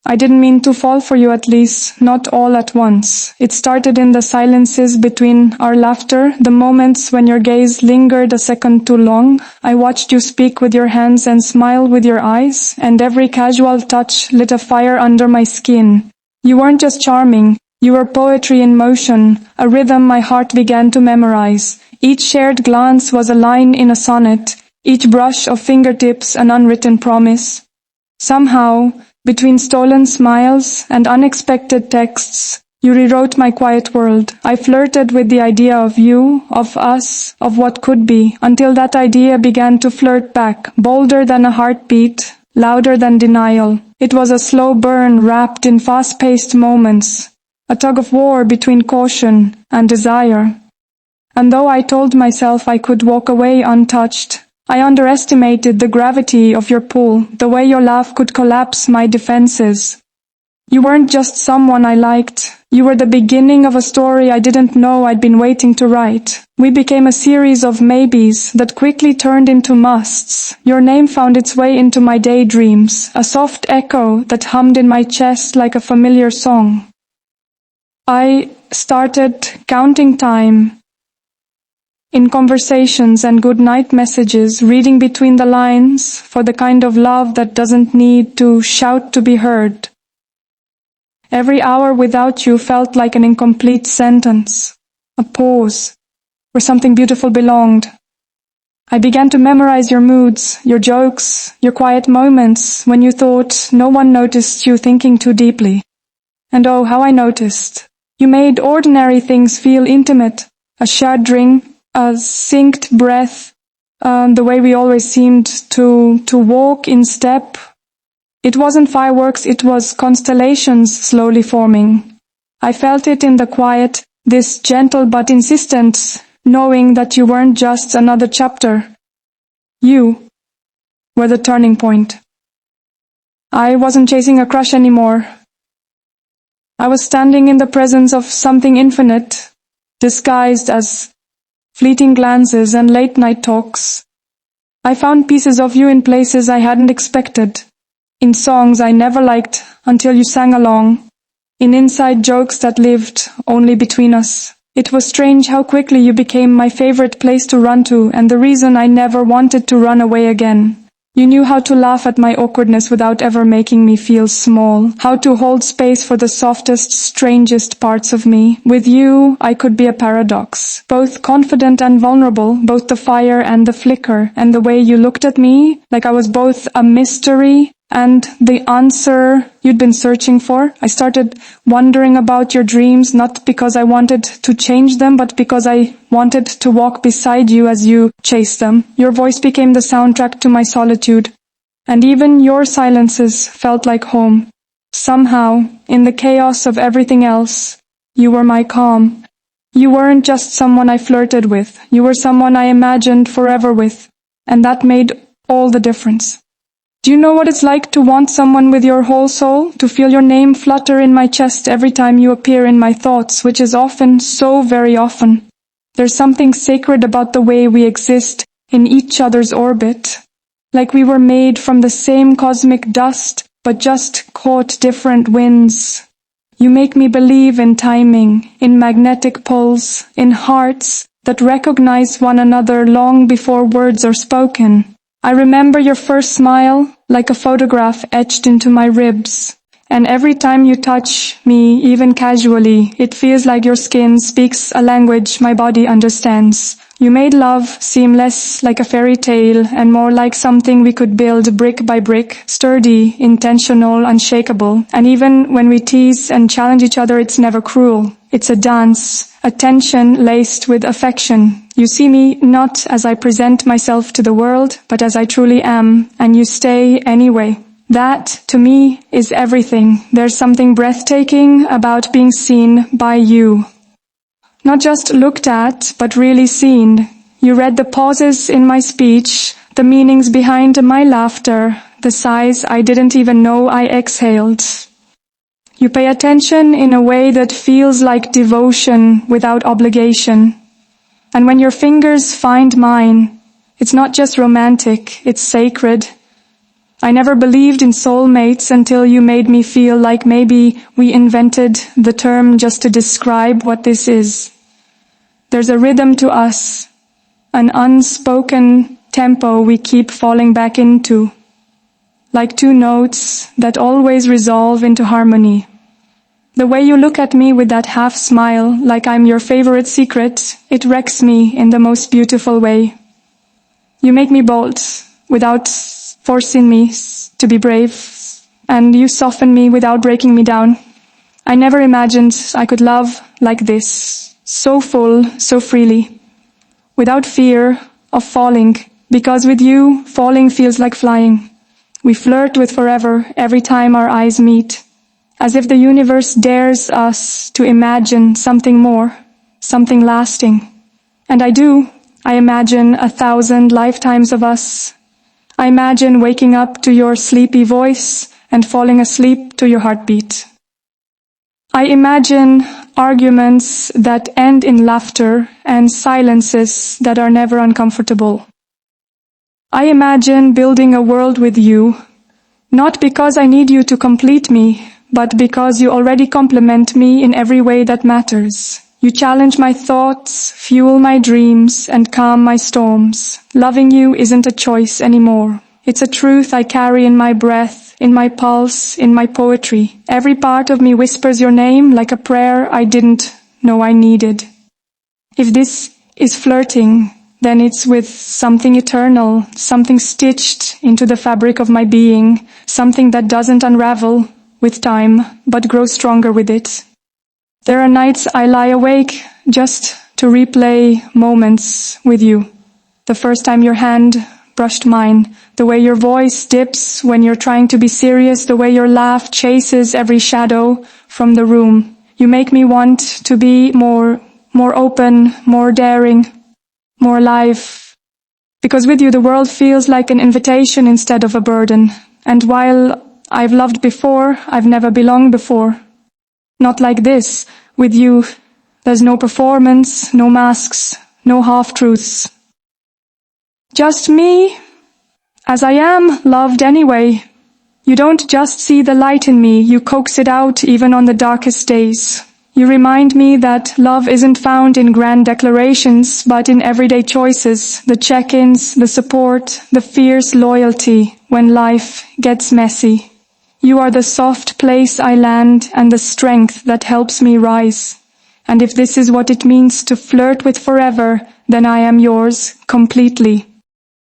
I didn't mean to fall for you, at least not all at once. It started in the silences between our laughter, the moments when your gaze lingered a second too long. I watched you speak with your hands and smile with your eyes, and every casual touch lit a fire under my skin. You weren't just charming, you were poetry in motion, a rhythm my heart began to memorize. Each shared glance was a line in a sonnet, each brush of fingertips an unwritten promise. Somehow, between stolen smiles and unexpected texts, you rewrote my quiet world. I flirted with the idea of you, of us, of what could be, until that idea began to flirt back, bolder than a heartbeat, louder than denial. It was a slow burn wrapped in fast-paced moments, a tug-of-war between caution and desire. And though I told myself I could walk away untouched, I underestimated the gravity of your pull, the way your laugh could collapse my defenses. You weren't just someone I liked. You were the beginning of a story I didn't know I'd been waiting to write. We became a series of maybes that quickly turned into musts. Your name found its way into my daydreams, a soft echo that hummed in my chest like a familiar song. I started counting time. In conversations and goodnight messages, reading between the lines for the kind of love that doesn't need to shout to be heard. Every hour without you felt like an incomplete sentence, a pause, where something beautiful belonged. I began to memorize your moods, your jokes, your quiet moments when you thought no one noticed you thinking too deeply. And oh, how I noticed. You made ordinary things feel intimate, a shared drink, a synced breath, the way we always seemed to walk in step. It wasn't fireworks, it was constellations slowly forming. I felt it in the quiet, this gentle but insistence, knowing that you weren't just another chapter. You were the turning point. I wasn't chasing a crush anymore. I was standing in the presence of something infinite, disguised as fleeting glances and late-night talks. I found pieces of you in places I hadn't expected, in songs I never liked until you sang along, in inside jokes that lived only between us. It was strange how quickly you became my favorite place to run to, and the reason I never wanted to run away again. You knew how to laugh at my awkwardness without ever making me feel small, how to hold space for the softest, strangest parts of me. With you, I could be a paradox, both confident and vulnerable, both the fire and the flicker, and the way you looked at me, like I was both a mystery and the answer you'd been searching for. I started wondering about your dreams, not because I wanted to change them, but because I wanted to walk beside you as you chased them. Your voice became the soundtrack to my solitude, and even your silences felt like home. Somehow, in the chaos of everything else, you were my calm. You weren't just someone I flirted with, you were someone I imagined forever with, and that made all the difference. Do you know what it's like to want someone with your whole soul? To feel your name flutter in my chest every time you appear in my thoughts, which is often, so very often. There's something sacred about the way we exist in each other's orbit, like we were made from the same cosmic dust, but just caught different winds. You make me believe in timing, in magnetic pulls, in hearts that recognize one another long before words are spoken. I remember your first smile, like a photograph etched into my ribs. And every time you touch me, even casually, it feels like your skin speaks a language my body understands. You made love seem less like a fairy tale and more like something we could build brick by brick, sturdy, intentional, unshakable. And even when we tease and challenge each other, it's never cruel. It's a dance, a tension laced with affection. You see me not as I present myself to the world, but as I truly am, and you stay anyway. That, to me, is everything. There's something breathtaking about being seen by you. Not just looked at, but really seen. You read the pauses in my speech, the meanings behind my laughter, the sighs I didn't even know I exhaled. You pay attention in a way that feels like devotion without obligation. And when your fingers find mine, it's not just romantic, it's sacred. I never believed in soulmates until you made me feel like maybe we invented the term just to describe what this is. There's a rhythm to us, an unspoken tempo we keep falling back into, like two notes that always resolve into harmony. The way you look at me with that half smile, like I'm your favorite secret, it wrecks me in the most beautiful way. You make me bold without forcing me to be brave, and you soften me without breaking me down. I never imagined I could love like this, so full, so freely, without fear of falling, because with you, falling feels like flying. We flirt with forever every time our eyes meet, as if the universe dares us to imagine something more, something lasting. And I do. I imagine 1,000 lifetimes of us. I imagine waking up to your sleepy voice and falling asleep to your heartbeat. I imagine arguments that end in laughter and silences that are never uncomfortable. I imagine building a world with you, not because I need you to complete me, but because you already complement me in every way that matters. You challenge my thoughts, fuel my dreams, and calm my storms. Loving you isn't a choice anymore. It's a truth I carry in my breath, in my pulse, in my poetry. Every part of me whispers your name like a prayer I didn't know I needed. If this is flirting, then it's with something eternal, something stitched into the fabric of my being, something that doesn't unravel with time, but grows stronger with it. There are nights I lie awake just to replay moments with you. The first time your hand brushed mine, the way your voice dips when you're trying to be serious, the way your laugh chases every shadow from the room. You make me want to be more open, more daring, more alive. Because with you the world feels like an invitation instead of a burden. And while I've loved before, I've never belonged before. Not like this. With you, there's no performance, no masks, no half-truths. Just me, as I am, loved anyway. You don't just see the light in me, you coax it out even on the darkest days. You remind me that love isn't found in grand declarations, but in everyday choices, the check-ins, the support, the fierce loyalty when life gets messy. You are the soft place I land and the strength that helps me rise. And if this is what it means to flirt with forever, then I am yours completely.